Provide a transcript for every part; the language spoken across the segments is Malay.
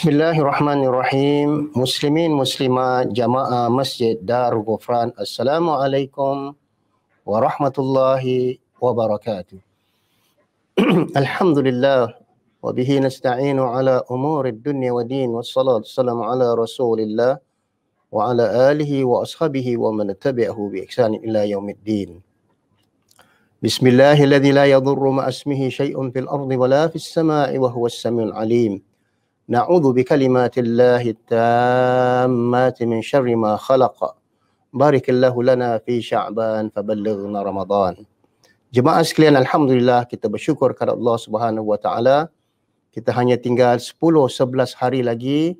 Bismillahirrahmanirrahim. Muslimin muslimat jamaah Masjid Darul Ghufran. Assalamualaikum warahmatullahi wabarakatuh. Alhamdulillah wa bihi nasta'inu ala umurid dunya wa din wassalatu wassalamu ala Rasulillah wa ala alihi wa ashabihi wa man tabi'ahu bi ihsan ila yaumiddin. Bismillahilladzi la yadurru ma ismihi syai'un fil ardi wa la fis sama'i wa huwas samiul alim. Na'udzu bikalimatillahi tammati min syarri ma khalaqa. Barakallahu lana fi Sya'ban faballighna Ramadan. Jemaah sekalian, alhamdulillah kita bersyukur kepada Allah Subhanahu wa taala. Kita hanya tinggal 10-11 hari lagi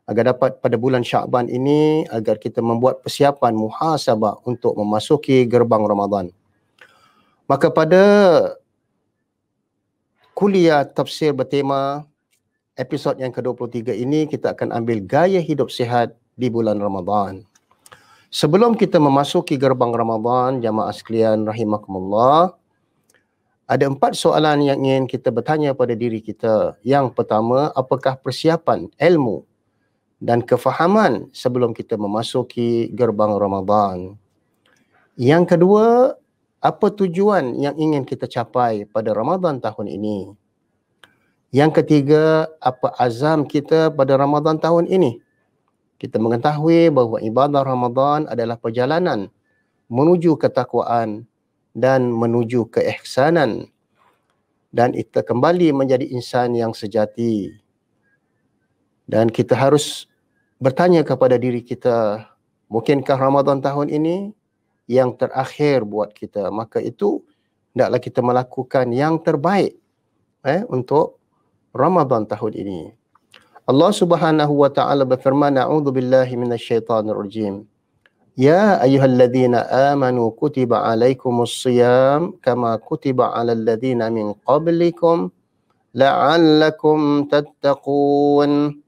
agar dapat pada bulan Sya'ban ini agar kita membuat persiapan muhasabah untuk memasuki gerbang Ramadan. Maka pada kuliah tafsir bertema episod yang ke-23 ini kita akan ambil gaya hidup sihat di bulan Ramadan. Sebelum kita memasuki gerbang Ramadan, jamaah sekalian rahimakumullah, ada 4 soalan yang ingin kita bertanya pada diri kita. Yang pertama, apakah persiapan ilmu dan kefahaman sebelum kita memasuki gerbang Ramadan? Yang kedua, apa tujuan yang ingin kita capai pada Ramadan tahun ini? Yang ketiga, apa azam kita pada Ramadan tahun ini? Kita mengetahui bahawa ibadah Ramadan adalah perjalanan menuju ketakwaan dan menuju keihsanan. Dan kita kembali menjadi insan yang sejati. Dan kita harus bertanya kepada diri kita, mungkinkah Ramadan tahun ini yang terakhir buat kita? Maka itu, hendaklah kita melakukan yang terbaik untuk Ramadan tahun ini. Allah Subhanahu wa taala berfirman, a'udzu billahi minasyaitonir rajim. Ya ayyuhalladzina amanu kutiba alaikumus shiyam kama kutiba alal ladzina min qablikum la'allakum tattaqun.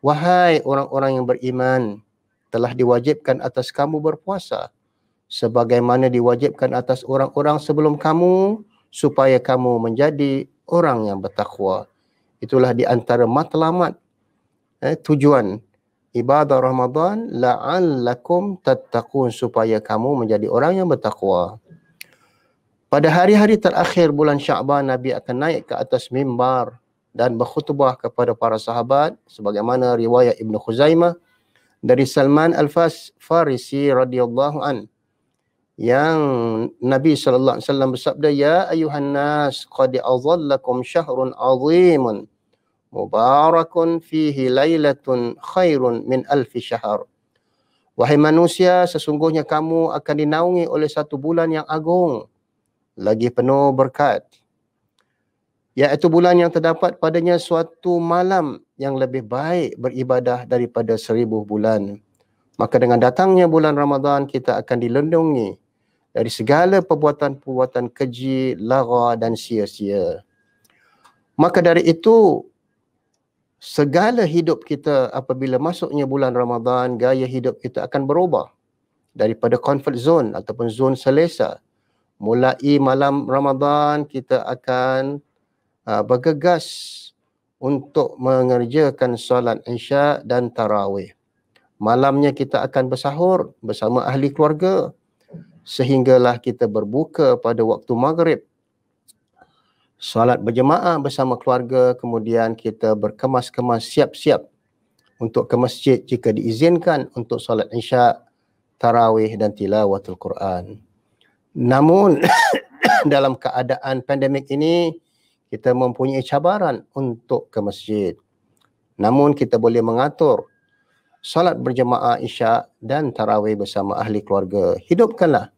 Wahai orang-orang yang beriman, telah diwajibkan atas kamu berpuasa sebagaimana diwajibkan atas orang-orang sebelum kamu supaya kamu menjadi orang yang bertakwa. Itulah di antara matlamat tujuan ibadah Ramadan, la'allakum tattaqun, supaya kamu menjadi orang yang bertakwa. Pada hari-hari terakhir bulan Sya'ban, Nabi akan naik ke atas mimbar dan berkhutbah kepada para sahabat sebagaimana riwayat Ibn Khuzaimah dari Salman Al-Farisi radhiyallahu an, yang Nabi sallallahu alaihi wasallam bersabda, ya ayuhan nas qad adhallakum syahrun azimun mubarakun fihi lailatun khairun min alfi syahr. Wahai manusia, sesungguhnya kamu akan dinaungi oleh satu bulan yang agung lagi penuh berkat, iaitu bulan yang terdapat padanya suatu malam yang lebih baik beribadah daripada 1000 bulan. Maka dengan datangnya bulan Ramadan, kita akan dilindungi dari segala perbuatan-perbuatan keji, lara dan sia-sia. Maka dari itu, segala hidup kita apabila masuknya bulan Ramadan, gaya hidup kita akan berubah daripada comfort zone ataupun zon selesa. Mulai malam Ramadan, kita akan bergegas untuk mengerjakan solat Isya dan Tarawih. Malamnya kita akan bersahur bersama ahli keluarga sehinggalah kita berbuka pada waktu maghrib. Salat berjemaah bersama keluarga, kemudian kita berkemas-kemas siap-siap untuk ke masjid jika diizinkan untuk salat Isya, Tarawih dan tilawatul Quran. Namun dalam keadaan pandemik ini, kita mempunyai cabaran untuk ke masjid. Namun kita boleh mengatur salat berjemaah Isya dan Tarawih bersama ahli keluarga. Hidupkanlah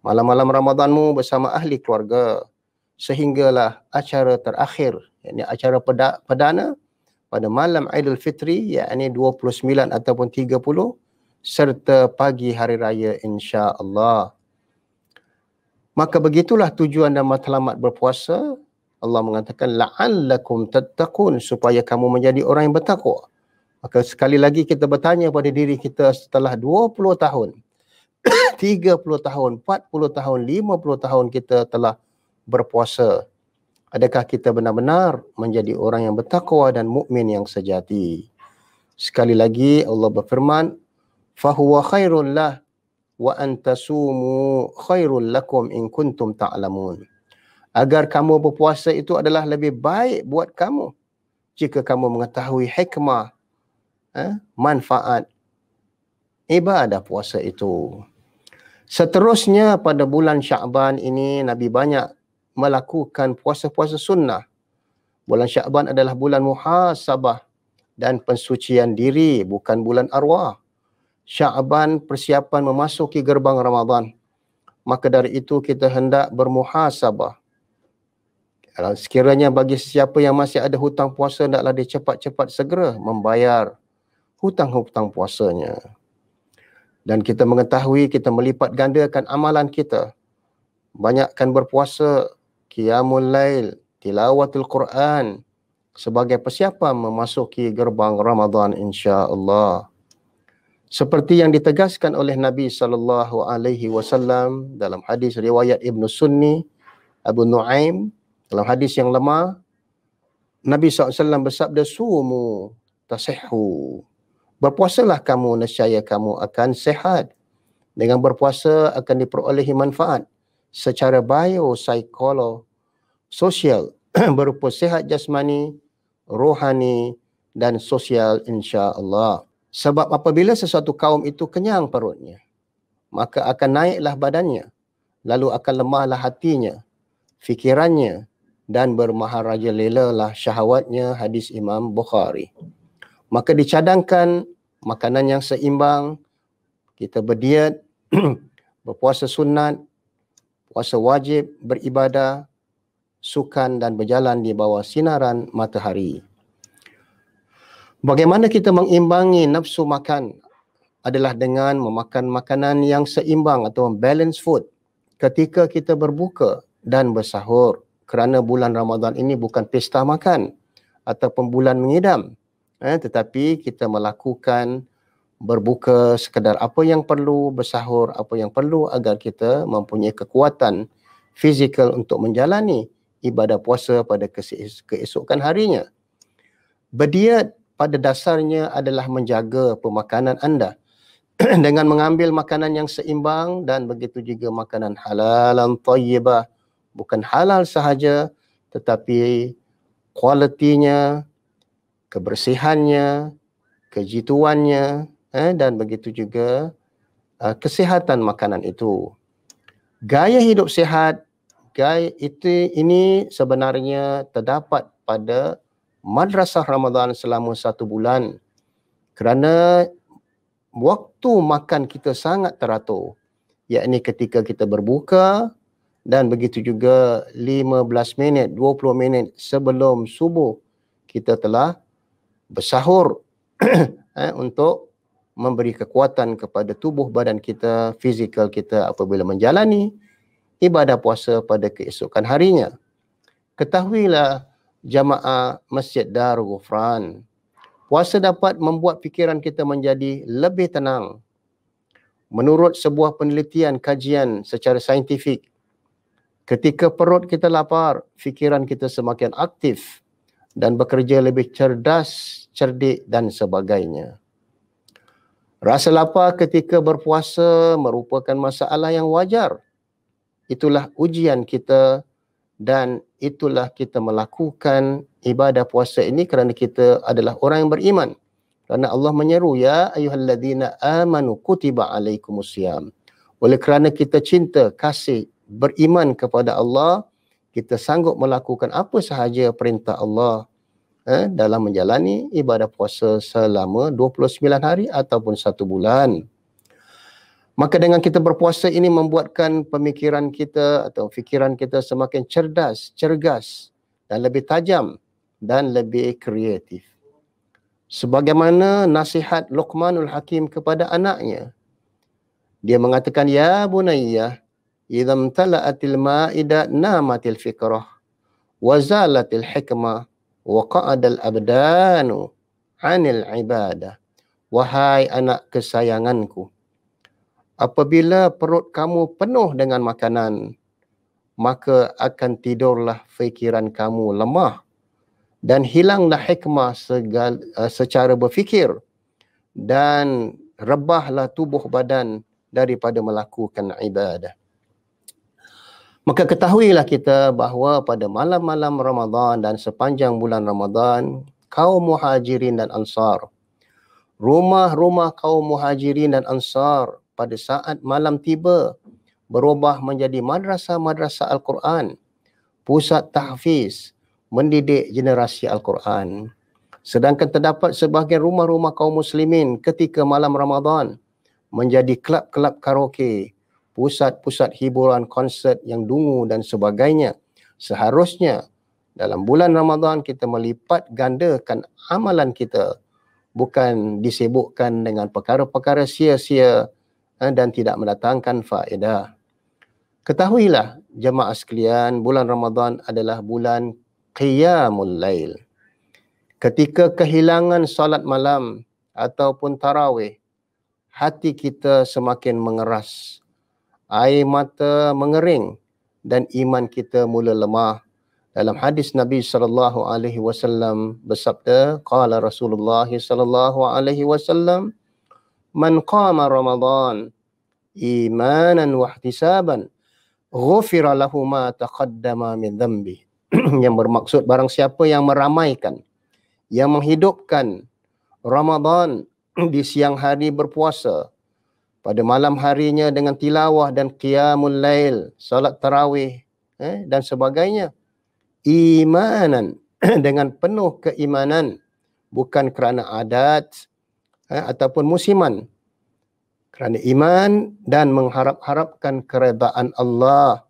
malam-malam Ramadanmu bersama ahli keluarga sehinggalah acara terakhir, yakni acara perdana pada malam Aidilfitri, yakni 29 ataupun 30 serta pagi hari raya insya-Allah. Maka begitulah tujuan dan matlamat berpuasa. Allah mengatakan la'allakum tattaqun, supaya kamu menjadi orang yang bertakwa. Maka sekali lagi kita bertanya pada diri kita, setelah 20 tahun, 30 tahun, 40 tahun, 50 tahun kita telah berpuasa, Adakah kita benar-benar menjadi orang yang bertakwa dan mukmin yang sejati? Sekali lagi Allah berfirman, fahuwa khairul lah wa antasumu khairul lakum in kuntum ta'lamun. Agar kamu berpuasa itu adalah lebih baik buat kamu jika kamu mengetahui hikmah, manfaat ibadah puasa itu. Seterusnya pada bulan Sya'ban ini Nabi banyak melakukan puasa-puasa sunnah. Bulan Sya'ban adalah bulan muhasabah dan pensucian diri, bukan bulan arwah. Sya'ban persiapan memasuki gerbang Ramadan. Maka dari itu kita hendak bermuhasabah. Sekiranya bagi siapa yang masih ada hutang puasa, hendaklah dia cepat-cepat segera membayar hutang-hutang puasanya. Dan kita mengetahui kita melipat gandakan amalan kita. Banyakkan berpuasa, qiyamul lail, tilawatul Quran sebagai persiapan memasuki gerbang Ramadan insya-Allah. Seperti yang ditegaskan oleh Nabi SAW dalam hadis riwayat Ibn Sunni, Abu Nuaim, dalam hadis yang lemah, Nabi SAW bersabda, sumu tasihhu. Berpuasalah kamu, nescaya kamu akan sehat. Dengan berpuasa akan diperolehi manfaat secara biopsikososial berupa sehat jasmani, rohani dan sosial insya-Allah. Sebab apabila sesuatu kaum itu kenyang perutnya, maka akan naiklah badannya, lalu akan lemahlah hatinya, fikirannya dan bermaharaja lelalah syahwatnya. Hadis Imam Bukhari. Maka dicadangkan makanan yang seimbang, kita berdiet, berpuasa sunat, puasa wajib, beribadah, sukan dan berjalan di bawah sinaran matahari. Bagaimana kita mengimbangi nafsu makan adalah dengan memakan makanan yang seimbang atau balanced food ketika kita berbuka dan bersahur. Kerana bulan Ramadan ini bukan pesta makan ataupun bulan mengidam. Tetapi kita melakukan berbuka sekadar apa yang perlu, bersahur apa yang perlu agar kita mempunyai kekuatan fizikal untuk menjalani ibadah puasa pada keesokan harinya. Berdiet pada dasarnya adalah menjaga pemakanan anda dengan mengambil makanan yang seimbang dan begitu juga makanan halalan thayyibah, bukan halal sahaja tetapi kualitinya, kebersihannya, kejituannya, dan begitu juga kesihatan makanan itu. Gaya hidup sihat, ini sebenarnya terdapat pada Madrasah Ramadan selama 1 bulan. Kerana waktu makan kita sangat teratur, yakni ketika kita berbuka dan begitu juga 15 minit, 20 minit sebelum subuh kita telah bersahur untuk memberi kekuatan kepada tubuh badan kita, fizikal kita apabila menjalani ibadah puasa pada keesokan harinya. Ketahuilah jamaah Masjid Darul Ghufran, puasa dapat membuat fikiran kita menjadi lebih tenang. Menurut sebuah penelitian kajian secara saintifik, ketika perut kita lapar, fikiran kita semakin aktif dan bekerja lebih cerdas, cerdik dan sebagainya. Rasa lapar ketika berpuasa merupakan masalah yang wajar. Itulah ujian kita dan itulah kita melakukan ibadah puasa ini kerana kita adalah orang yang beriman. Kerana Allah menyeru, ya ayyuhalladzina amanu kutiba alaikumusiyam. Oleh kerana kita cinta, kasih, beriman kepada Allah, kita sanggup melakukan apa sahaja perintah Allah dalam menjalani ibadah puasa selama 29 hari ataupun 1 bulan. Maka dengan kita berpuasa ini membuatkan pemikiran kita atau fikiran kita semakin cerdas, cergas dan lebih tajam dan lebih kreatif. Sebagaimana nasihat Luqmanul Hakim kepada anaknya. Dia mengatakan, ya bunayya, idza imtala'atil ma'ida namatil fikrah wa zalatil hikmah wa qa'adal abdanu 'anil ibadah. Wahai anak kesayanganku, apabila perut kamu penuh dengan makanan, maka akan tidurlah fikiran kamu lemah dan hilanglah hikmah secara berfikir dan rebahlah tubuh badan daripada melakukan ibadah. Maka ketahuilah kita bahawa pada malam-malam Ramadan dan sepanjang bulan Ramadan, kaum Muhajirin dan Ansar, rumah-rumah kaum Muhajirin dan Ansar pada saat malam tiba berubah menjadi madrasah-madrasah Al-Quran, pusat tahfiz, mendidik generasi Al-Quran. Sedangkan terdapat sebahagian rumah-rumah kaum muslimin ketika malam Ramadan menjadi kelab-kelab karaoke, pusat-pusat hiburan, konsert yang dungu dan sebagainya. Seharusnya dalam bulan Ramadan kita melipat gandakan amalan kita, bukan disibukkan dengan perkara-perkara sia-sia dan tidak mendatangkan faedah. Ketahuilah jemaah sekalian, bulan Ramadan adalah bulan Qiyamul Lail. Ketika kehilangan salat malam ataupun tarawih, hati kita semakin mengeras, air mata mengering dan iman kita mula lemah. Dalam hadis Nabi SAW bersabda, qala Rasulullah SAW, man qama Ramadan imanan wa ihtisaban ghufira lahu ma taqaddama min dhanbi. Yang bermaksud barang siapa yang meramaikan, yang menghidupkan Ramadan di siang hari berpuasa, pada malam harinya dengan tilawah dan qiyamul lail, salat tarawih dan sebagainya, imanan, dengan penuh keimanan, bukan kerana adat ataupun musiman, kerana iman dan mengharap-harapkan keredaan Allah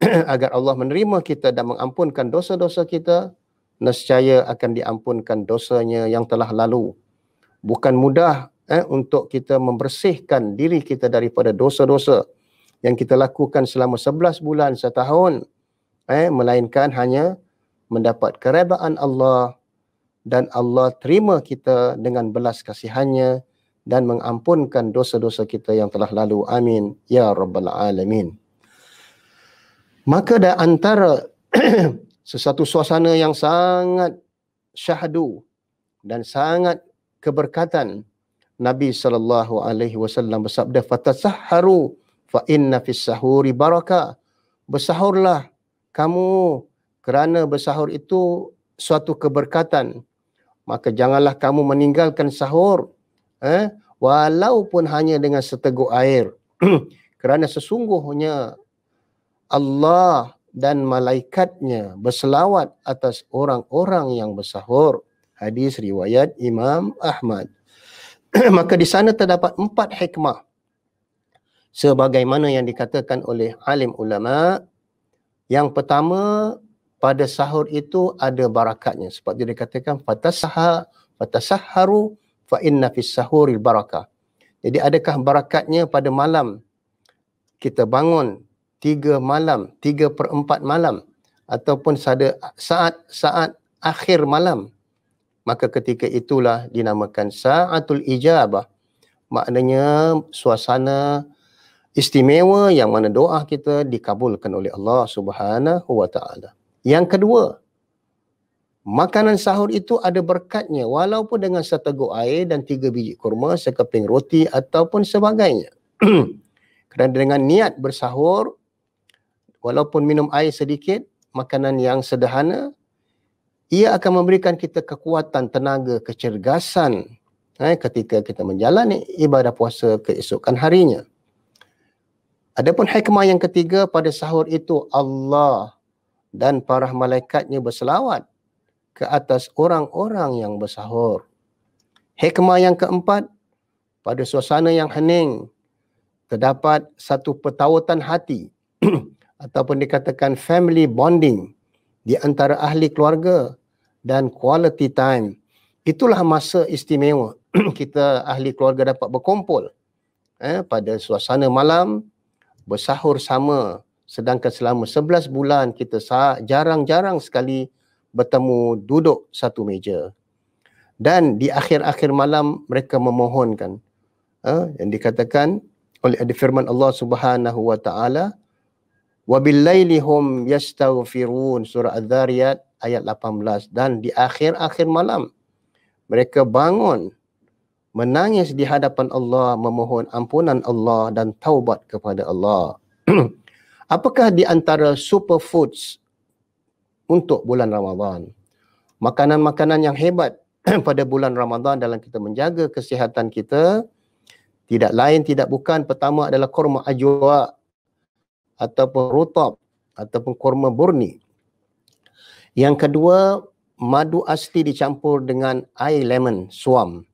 agar Allah menerima kita dan mengampunkan dosa-dosa kita, nescaya akan diampunkan dosanya yang telah lalu. Bukan mudah untuk kita membersihkan diri kita daripada dosa-dosa yang kita lakukan selama 11 bulan, setahun, melainkan hanya mendapat keredaan Allah dan Allah terima kita dengan belas kasihannya dan mengampunkan dosa-dosa kita yang telah lalu. Amin ya rabbal alamin. Maka di antara sesuatu suasana yang sangat syahdu dan sangat keberkatan, Nabi SAW bersabda, fatasahharu fa inna fis sahuri barakah. Bersahurlah kamu kerana bersahur itu suatu keberkatan. Maka janganlah kamu meninggalkan sahur walaupun hanya dengan seteguk air. Kerana sesungguhnya Allah dan malaikatnya berselawat atas orang-orang yang bersahur. Hadis riwayat Imam Ahmad. Maka di sana terdapat 4 hikmah sebagaimana yang dikatakan oleh alim ulama. Yang pertama, pada sahur itu ada barakatnya, sebab dia dikatakan fatasahharu fa inna fis sahuril barakah. Jadi adakah barakatnya pada malam kita bangun 3 malam, 3/4 malam ataupun saat akhir malam, maka ketika itulah dinamakan sa'atul ijabah. Maknanya suasana istimewa yang mana doa kita dikabulkan oleh Allah Subhanahu wa taala. Yang kedua, makanan sahur itu ada berkatnya walaupun dengan seteguk air dan 3 biji kurma, sekeping roti ataupun sebagainya. Kerana dengan niat bersahur, walaupun minum air sedikit, makanan yang sederhana, ia akan memberikan kita kekuatan, tenaga, kecergasan ketika kita menjalani ibadah puasa keesokan harinya. Adapun hikmah yang ketiga, pada sahur itu Allah dan para malaikatnya berselawat ke atas orang-orang yang bersahur. Hikmah yang keempat, pada suasana yang hening terdapat satu pertawatan hati ataupun dikatakan family bonding di antara ahli keluarga dan quality time. Itulah masa istimewa kita ahli keluarga dapat berkumpul pada suasana malam, bersahur sama. Sedangkan selama 11 bulan kita jarang-jarang sekali bertemu duduk satu meja. Dan di akhir-akhir malam mereka memohonkan yang dikatakan oleh firman Allah Subhanahu wa taala, Wa bil-laili hum yastaghfirun, surah Az-Zariyat ayat 18. Dan di akhir-akhir malam mereka bangun menangis di hadapan Allah, memohon ampunan Allah dan taubat kepada Allah. Apakah di antara superfoods untuk bulan Ramadan? Makanan-makanan yang hebat pada bulan Ramadan dalam kita menjaga kesihatan kita, tidak lain tidak bukan, pertama adalah kurma ajwa ataupun rutab ataupun kurma burni. Yang kedua, madu asli dicampur dengan air lemon, suam.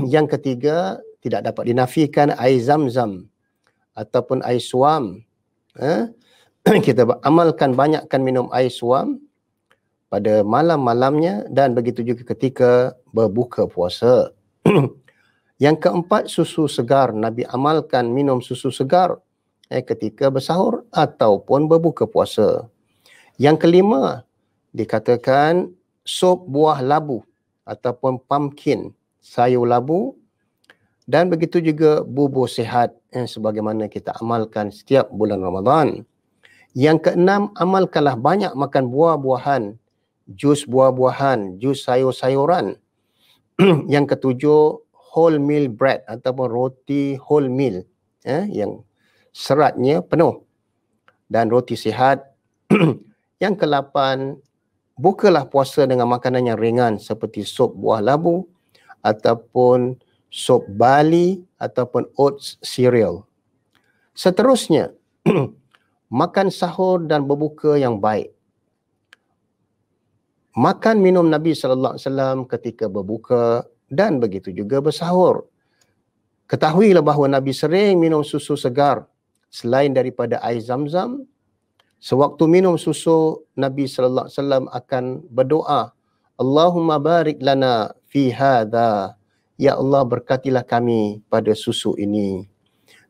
Yang ketiga, tidak dapat dinafikan air zam-zam ataupun air suam. Kita amalkan banyakkan minum air suam pada malam-malamnya dan begitu juga ketika berbuka puasa. Yang keempat, susu segar. Nabi amalkan minum susu segar ketika bersahur ataupun berbuka puasa. Yang kelima, dikatakan sup buah labu ataupun pumpkin, sayur labu, dan begitu juga bubur sihat sebagaimana kita amalkan setiap bulan Ramadan. Yang keenam, amalkanlah banyak makan buah-buahan, jus buah-buahan, jus sayur-sayuran. Yang ketujuh, whole meal bread ataupun roti whole meal yang seratnya penuh dan roti sihat. Yang ke-8, bukalah puasa dengan makanan yang ringan seperti sup buah labu ataupun sup bali ataupun oats cereal. Seterusnya, makan sahur dan berbuka yang baik. Makan minum Nabi sallallahu alaihi wasallam ketika berbuka dan begitu juga bersahur. Ketahuilah bahawa Nabi sering minum susu segar selain daripada air zam-zam. Sewaktu minum susu, Nabi sallallahu alaihi wasallam akan berdoa, Allahumma barik lana fi hadha. Ya Allah, berkatilah kami pada susu ini.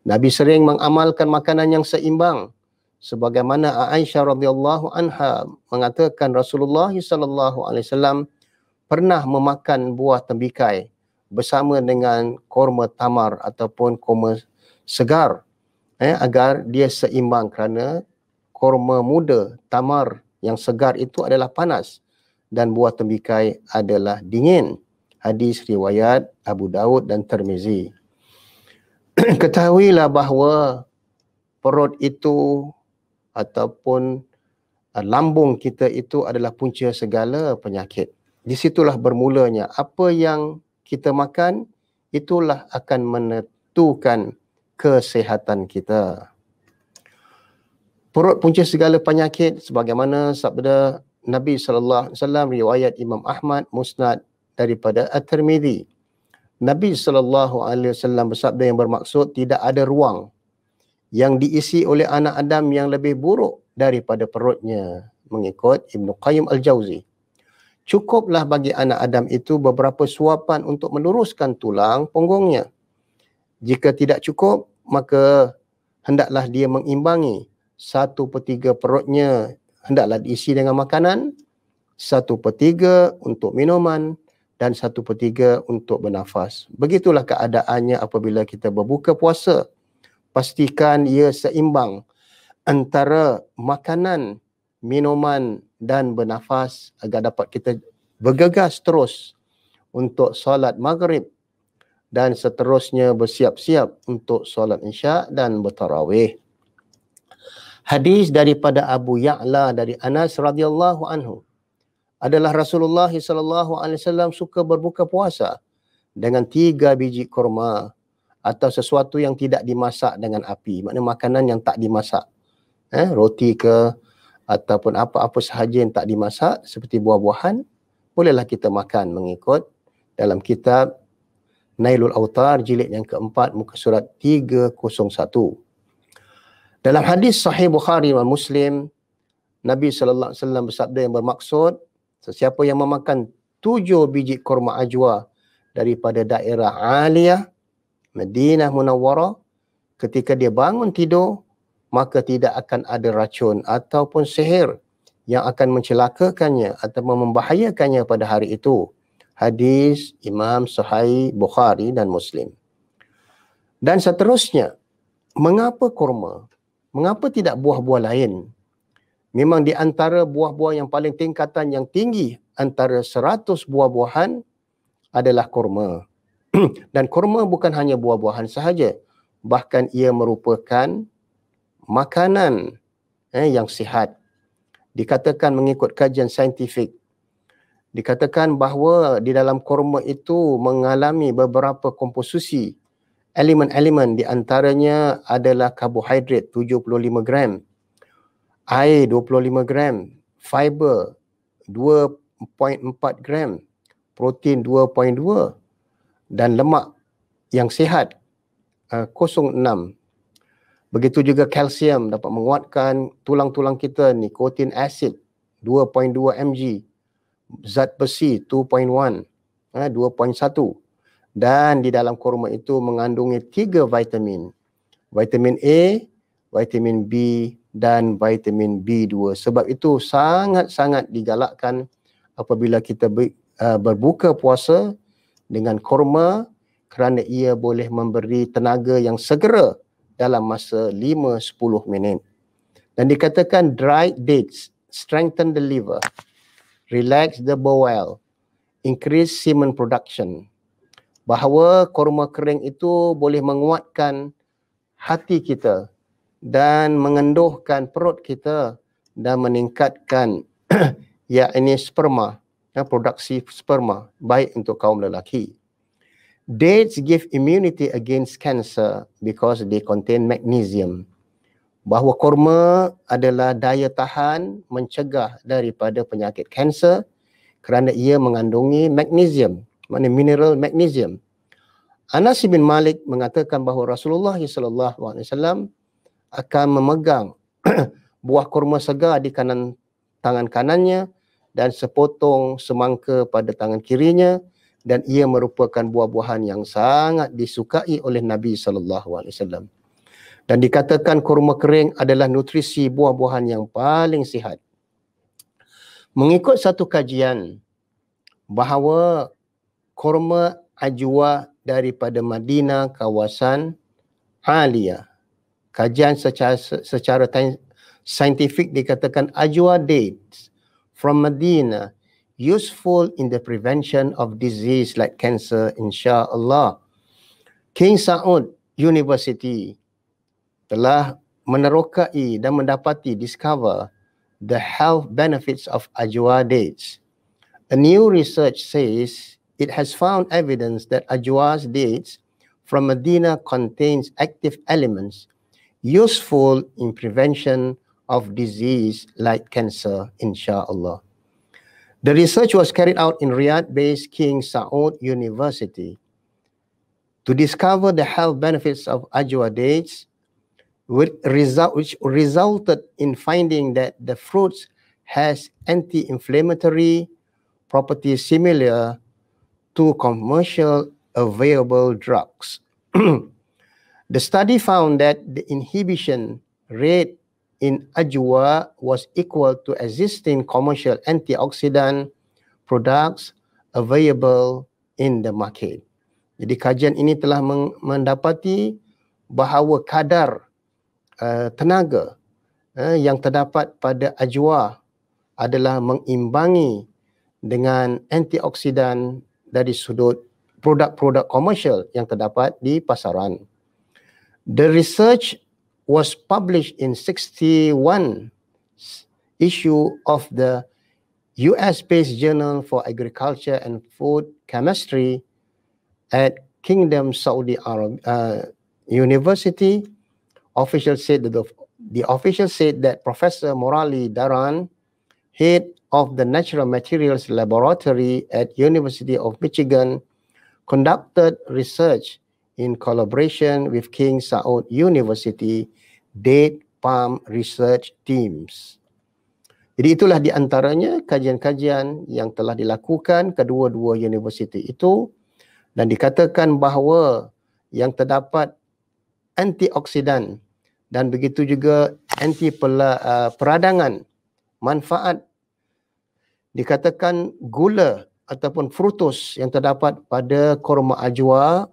Nabi sering mengamalkan makanan yang seimbang. Sebagaimana Aisyah radhiyallahu anha mengatakan Rasulullah sallallahu alaihi wasallam pernah memakan buah tembikai bersama dengan kurma tamar ataupun kurma segar agar dia seimbang, kerana kurma muda tamar yang segar itu adalah panas dan buah tembikai adalah dingin. Hadis riwayat Abu Daud dan Tirmizi. Ketahuilah bahawa perut itu ataupun lambung kita itu adalah punca segala penyakit. Di situlah bermulanya. Apa yang kita makan, itulah akan menentukan kesehatan kita. Perut punca segala penyakit, sebagaimana sabda Nabi sallallahu alaihi wasallam, riwayat Imam Ahmad, Musnad daripada At-Tirmizi. Nabi sallallahu alaihi wasallam bersabda yang bermaksud tidak ada ruang yang diisi oleh anak Adam yang lebih buruk daripada perutnya, mengikut Ibnu Qayyim Al-Jauzi. Cukuplah bagi anak Adam itu beberapa suapan untuk meluruskan tulang punggungnya. Jika tidak cukup, maka hendaklah dia mengimbangi 1/3 perutnya hendaklah diisi dengan makanan, 1/3 untuk minuman dan 1/3 untuk bernafas. Begitulah keadaannya apabila kita berbuka puasa. Pastikan ia seimbang antara makanan, minuman dan bernafas agar dapat kita bergegas terus untuk solat maghrib dan seterusnya bersiap-siap untuk solat isyak dan bertarawih. Hadis daripada Abu Ya'la dari Anas radhiyallahu anhu adalah Rasulullah sallallahu alaihi wasallam suka berbuka puasa dengan 3 biji kurma atau sesuatu yang tidak dimasak dengan api, maknanya makanan yang tak dimasak, roti ke ataupun apa-apa sahaja yang tak dimasak seperti buah-buahan, bolehlah kita makan mengikut dalam kitab Nailul Autar jilid yang keempat muka surat 301. Dalam hadis sahih Bukhari dan Muslim, Nabi sallallahu alaihi wasallam bersabda yang bermaksud, sesiapa yang memakan 7 biji kurma ajwa daripada daerah Aliyah Madinah Munawwarah, ketika dia bangun tidur, maka tidak akan ada racun ataupun sihir yang akan mencelakakannya atau membahayakannya pada hari itu. Hadis Imam Sahih Bukhari dan Muslim. Dan seterusnya, mengapa kurma? mengapa tidak buah-buah lain? Memang di antara buah-buah yang paling tingkatan yang tinggi antara 100 buah-buahan adalah kurma. Dan kurma bukan hanya buah-buahan sahaja, bahkan ia merupakan makanan yang sihat. Dikatakan mengikut kajian saintifik, dikatakan bahawa di dalam kurma itu mengalami beberapa komposisi elemen-elemen, di antaranya adalah karbohidrat 75 gram, air 25 gram, fiber 2.4 gram, protein 2.2 dan lemak yang sihat 0.6. Begitu juga kalsium dapat menguatkan tulang-tulang kita, nikotin acid 2.2 mg, zat besi 2.1, 2.1. Dan di dalam kurma itu mengandungi 3 vitamin. Vitamin A, vitamin B dan vitamin B2. Sebab itu sangat-sangat digalakkan apabila kita berbuka puasa dengan kurma, kerana ia boleh memberi tenaga yang segera dalam masa 5-10 minit. Dan dikatakan dried dates strengthen the liver, relax the bowel, increase semen production. Bahawa kurma kering itu boleh menguatkan hati kita dan mengenduhkan perut kita dan meningkatkan yakni sperma, produksi sperma, baik untuk kaum lelaki. Dates give immunity against cancer because they contain magnesium. Bahawa kurma adalah daya tahan mencegah daripada penyakit kanser kerana ia mengandungi magnesium, maknanya mineral magnesium. Anas bin Malik mengatakan bahawa Rasulullah SAW akan memegang buah kurma segar di tangan kanannya dan sepotong semangka pada tangan kirinya, dan ia merupakan buah-buahan yang sangat disukai oleh Nabi SAW. Dan dikatakan kurma kering adalah nutrisi buah-buahan yang paling sihat. Mengikut satu kajian bahawa kurma ajwa daripada Madinah kawasan Aliyah, kajian secara saintifik dikatakan ajwa dates from Madinah useful in the prevention of disease like cancer, insya-Allah. King Saud University telah menerokai dan discover the health benefits of ajwa dates. A new research says it has found evidence that ajwa's dates from Medina contains active elements useful in prevention of disease like cancer, insya-Allah. The research was carried out in Riyadh-based King Saud University to discover the health benefits of ajwa dates, which resulted in finding that the fruits has anti-inflammatory properties similar to commercial available drugs. The study found that the inhibition rate in ajwa was equal to existing commercial antioxidant products available in the market. Jadi kajian ini telah mendapati bahawa kadar tenaga yang terdapat pada ajwa adalah mengimbangi dengan antioksidan dari sudut produk-produk komersial yang terdapat di pasaran. The research was published in 61 issue of the US-based Journal for Agriculture and Food Chemistry at Kingdom Saudi University. Officials said that the official said that Professor Morali Daran, head of the Natural Materials Laboratory at University of Michigan, conducted research in collaboration with King Saud University Date Palm Research Teams. Jadi itulah di antaranya kajian-kajian yang telah dilakukan kedua-dua universiti itu, dan dikatakan bahawa yang terdapat antioksidan dan begitu juga anti peradangan, manfaat. Dikatakan gula ataupun fructose yang terdapat pada kurma ajwa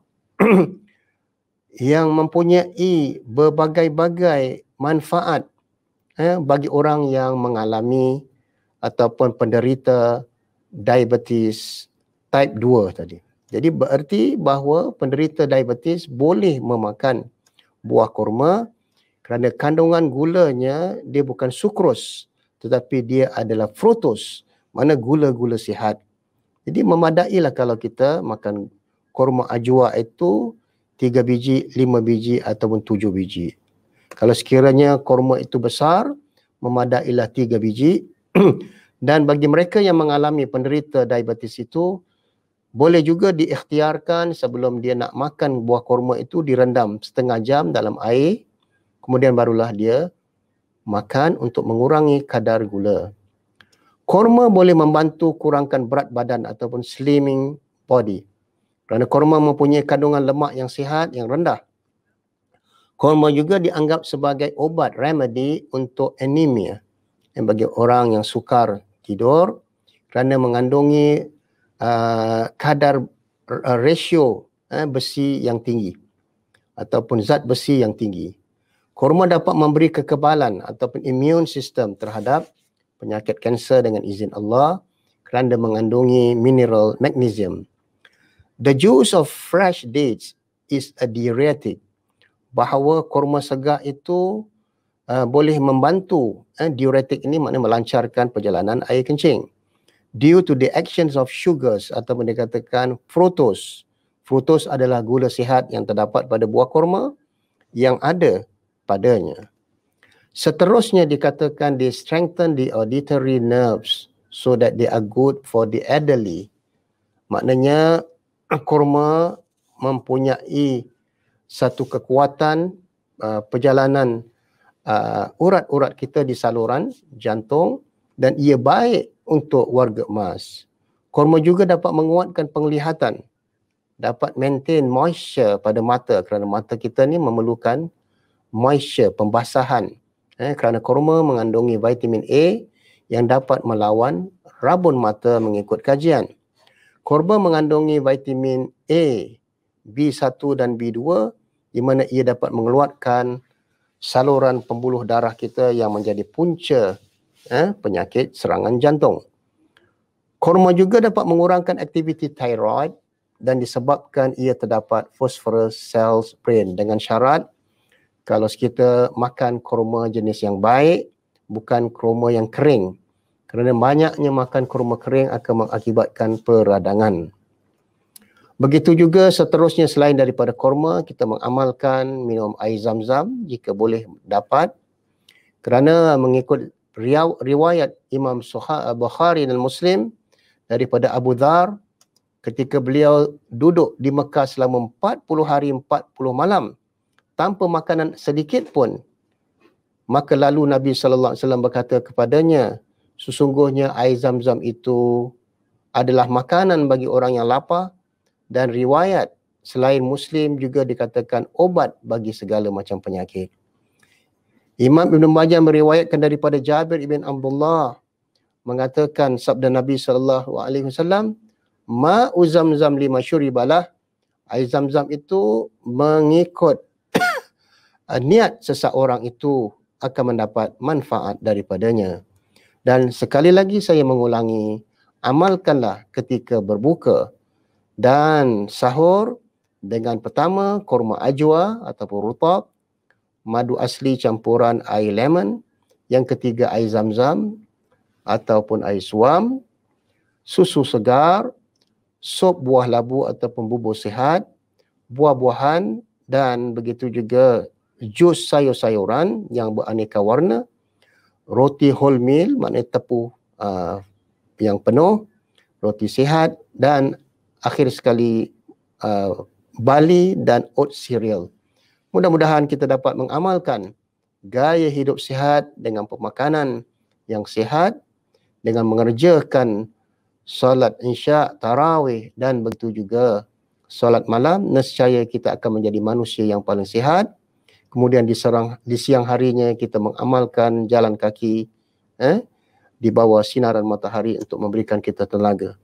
yang mempunyai berbagai-bagai manfaat bagi orang yang mengalami ataupun penderita diabetes type 2 tadi. Jadi bererti bahawa penderita diabetes boleh memakan buah kurma kerana kandungan gulanya dia bukan sukros tetapi dia adalah fructose, mana gula-gula sihat. Jadi memadailah kalau kita makan kurma ajwa itu 3 biji, 5 biji ataupun 7 biji. Kalau sekiranya kurma itu besar, memadailah 3 biji. Dan bagi mereka yang mengalami penderita diabetes itu, boleh juga diikhtiarkan sebelum dia nak makan buah kurma itu direndam setengah jam dalam air, kemudian barulah dia makan untuk mengurangi kadar gula. Kurma boleh membantu kurangkan berat badan ataupun slimming body. Kerana kurma mempunyai kandungan lemak yang sihat, yang rendah. Kurma juga dianggap sebagai obat remedy untuk anemia. Yang bagi orang yang sukar tidur kerana mengandungi kadar ratio besi yang tinggi ataupun zat besi yang tinggi. Kurma dapat memberi kekebalan ataupun immune system terhadap penyakit kanser dengan izin Allah kerana mengandungi mineral magnesium. The juice of fresh dates is a diuretic. Bahawa kurma segar itu boleh membantu. Diuretik ini maknanya melancarkan perjalanan air kencing. Due to the actions of sugars ataupun dikatakan fructose. Fructose adalah gula sihat yang terdapat pada buah kurma yang ada padanya. Seterusnya dikatakan they strengthen the auditory nerves so that they are good for the elderly. Maknanya kurma mempunyai satu kekuatan perjalanan urat-urat kita di saluran jantung dan ia baik untuk warga emas. Kurma juga dapat menguatkan penglihatan, dapat maintain moisture pada mata kerana mata kita ni memerlukan moisture, pembasahan. Kerana kurma mengandungi vitamin A yang dapat melawan rabun mata mengikut kajian. Kurma mengandungi vitamin A, B1 dan B2 di mana ia dapat mengeluarkan saluran pembuluh darah kita yang menjadi punca penyakit serangan jantung. Kurma juga dapat mengurangkan aktiviti thyroid dan disebabkan ia terdapat phosphorus cells brain dengan syarat kalau kita makan kurma jenis yang baik, bukan kurma yang kering. Kerana banyaknya makan kurma kering akan mengakibatkan peradangan. Begitu juga seterusnya selain daripada kurma, kita mengamalkan minum air zam-zam jika boleh dapat. Kerana mengikut riwayat Imam Bukhari dan Muslim daripada Abu Dhar, ketika beliau duduk di Mekah selama 40 hari 40 malam tanpa makanan sedikit pun, maka lalu Nabi SAW berkata kepadanya, sesungguhnya air zam-zam itu adalah makanan bagi orang yang lapar dan riwayat selain Muslim juga dikatakan obat bagi segala macam penyakit. Imam Ibn Majah meriwayatkan daripada Jabir ibn Abdullah mengatakan sabda Nabi SAW, ma'u zam-zam lima syuribalah, air zam-zam itu mengikut niat seseorang itu akan mendapat manfaat daripadanya. Dan sekali lagi saya mengulangi, amalkanlah ketika berbuka dan sahur dengan pertama kurma ajwa ataupun rutab, madu asli campuran air lemon, yang ketiga air zam-zam ataupun air suam, susu segar, sup buah labu ataupun bubur sihat, buah-buahan dan begitu juga jus sayur-sayuran yang beraneka warna, roti wholemeal maknanya tepung yang penuh, roti sihat dan akhir sekali barley dan oat cereal. Mudah-mudahan kita dapat mengamalkan gaya hidup sihat dengan pemakanan yang sihat, dengan mengerjakan solat isya, tarawih dan begitu juga solat malam, nescaya kita akan menjadi manusia yang paling sihat. Kemudian di siang harinya kita mengamalkan jalan kaki di bawah sinaran matahari untuk memberikan kita tenaga.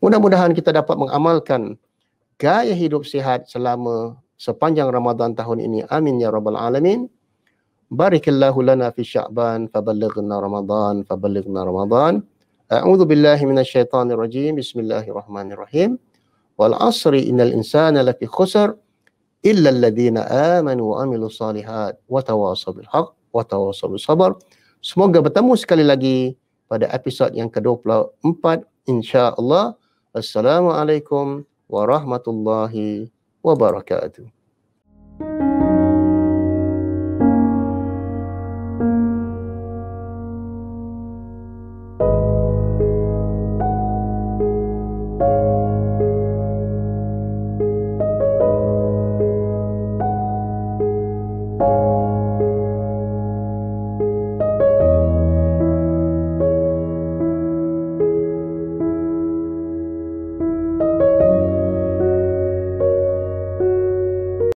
Mudah-mudahan kita dapat mengamalkan gaya hidup sihat selama sepanjang Ramadan tahun ini. Amin ya rabbal alamin. Barakallahu lana fi Sya'ban faballighna Ramadan faballighna Ramadan. A'udzu billahi minasyaitonir rajim. Bismillahirrahmanirrahim. Wal 'asri innal insana lafi khusr illa alladhina amanu wa amilus solihat wa tawassaw bil haqq wa tawassaw bis sabr. Semoga bertemu sekali lagi pada episod yang ke-24 insya-Allah. Assalamualaikum warahmatullahi wabarakatuh.